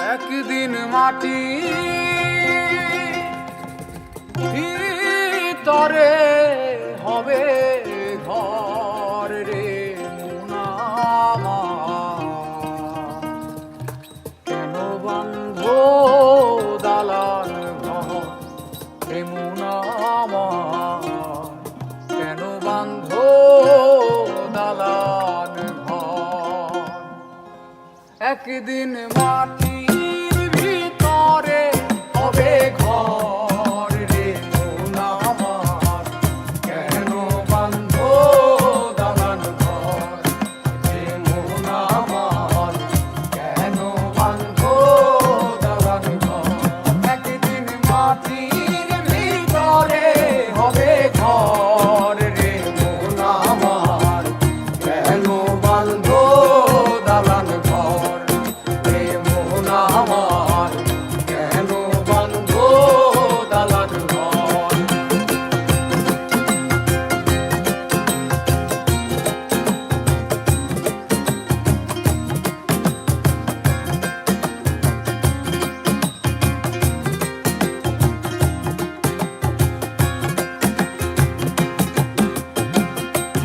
একদিন মাটি ভিতরে হবে ঘর রে মুনামা, কেন বন্ধ দালান ঘর রে মুনামা, কেন বন্ধ দালান ঘর। একদিন মাটির ভিতরে হবে ঘর রে মুনামা, কেন বন্ধ দালান ঘর রে মুনামা, কেন বন্ধ দালান ঘর। একদিন মাটির ভিতরে হবে ঘর রে মুনামা, কেন বন্ধ দালান ঘর রে মুনামা, কেন বন্ধ দালান ঘর।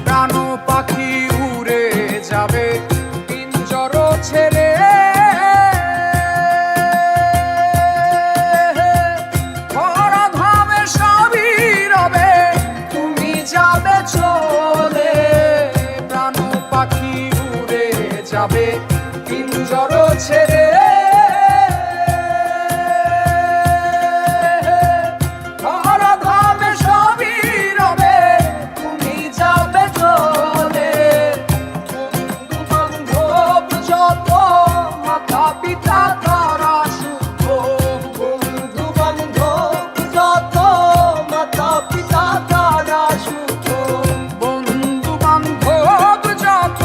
প্রাণ পাখি উড়ে যাবে পিঞ্জর ছেড়ে, ধরাধামে সবই রবে তুমি যাবে চলে। প্রাণ পাখি উড়ে যাবে পিঞ্জর ছেড়ে, ধরাধামে সবই রবে তুমি যাবে চলে। বন্ধু বান্ধব যত মাতা পিতা তারা শুদ্ধ, বন্ধু বান্ধব যত মাতা পিতা তারা শুদ্ধ, বন্ধু বান্ধব যত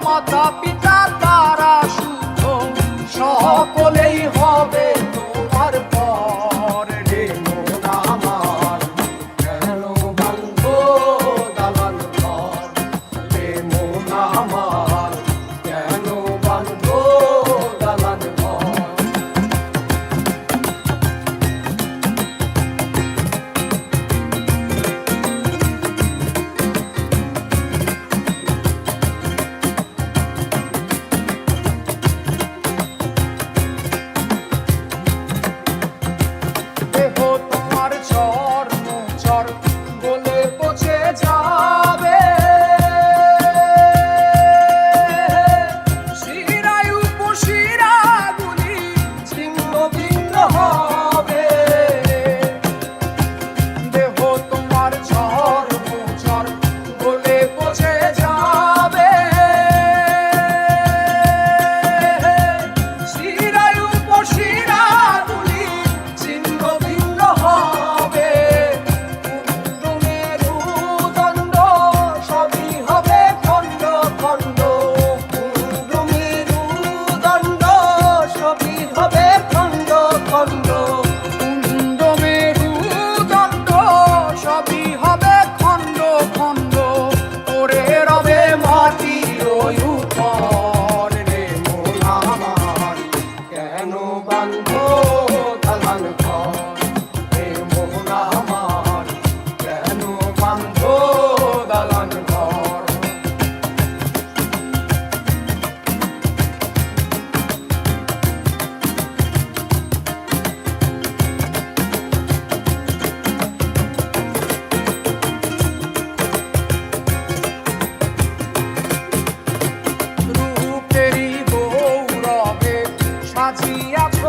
মাতা পিতা তারা শুদ্ধ, সকলেই হবে তোমার পর রে মুনামার, কেন বন্ধ দালান ঘর রে মুনামার, কেন বন্ধ দালান ঘর। দেহ তোমার চর চর বলে পচে যাবে, শিরায় উপশিরাগুলি ছিন্ন ভিন্ন হবে। দেহ তোমার চর চর বলে পচে যাবে, শিরায় উপশিরাগুলি ছিন্ন ভিন্ন হবে। কুণ্ডুমেরু দণ্ড সবই হবে খণ্ড খণ্ড, কুণ্ডুমেরু দণ্ড সবই হবে খণ্ড খণ্ড, কুণ্ডুমেরু দণ্ড সবই হবে খণ্ড খণ্ড। ওরে রবে মাটির উপর রে মুনামার, কেন বন্ধ দালান ঘর রে মুনামার, কেন বন্ধ দালান ঘর। রূপেরই গৌরবে সাজিয়াছ